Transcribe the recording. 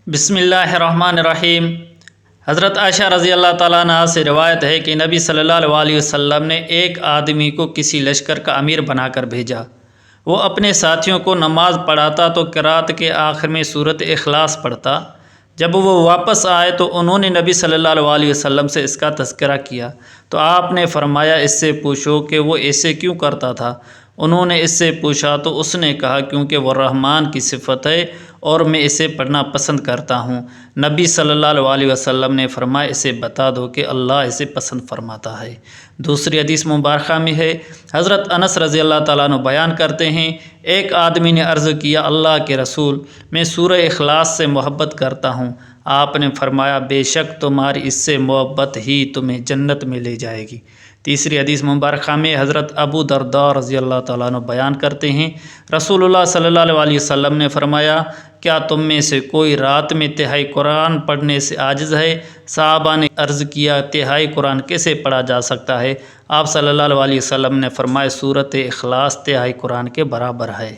بسم اللہ الرحمن الرحیم۔ حضرت عائشہ رضی اللہ تعالیٰ عنہا سے روایت ہے کہ نبی صلی اللہ علیہ وسلم نے ایک آدمی کو کسی لشکر کا امیر بنا کر بھیجا۔ وہ اپنے ساتھیوں کو نماز پڑھاتا تو قرات کے آخر میں سورۃ اخلاص پڑھتا۔ جب وہ واپس آئے تو انہوں نے نبی صلی اللہ علیہ وسلم سے اس کا تذکرہ کیا تو آپ نے فرمایا، اس سے پوچھو کہ وہ ایسے کیوں کرتا تھا۔ انہوں نے اس سے پوچھا تو اس نے کہا، کیونکہ وہ رحمان کی صفت ہے اور میں اسے پڑھنا پسند کرتا ہوں۔ نبی صلی اللہ علیہ وسلم نے فرمایا، اسے بتا دو کہ اللہ اسے پسند فرماتا ہے۔ دوسری حدیث مبارکہ میں ہے، حضرت انس رضی اللہ تعالیٰ عنہ بیان کرتے ہیں، ایک آدمی نے عرض کیا، اللہ کے رسول، میں سورہ اخلاص سے محبت کرتا ہوں۔ آپ نے فرمایا، بے شک تمہاری اس سے محبت ہی تمہیں جنت میں لے جائے گی۔ تیسری حدیث مبارکہ میں حضرت ابو درداء رضی اللہ تعالیٰ عنہ بیان کرتے ہیں، رسول اللہ صلی اللہ علیہ وسلم نے فرمایا، کیا تم میں سے کوئی رات میں تہائی قرآن پڑھنے سے عاجز ہے؟ صحابہ نے عرض کیا، تہائی قرآن کیسے پڑھا جا سکتا ہے؟ آپ صلی اللہ علیہ وسلم نے فرمایا، سورۃ اخلاص تہائی قرآن کے برابر ہے۔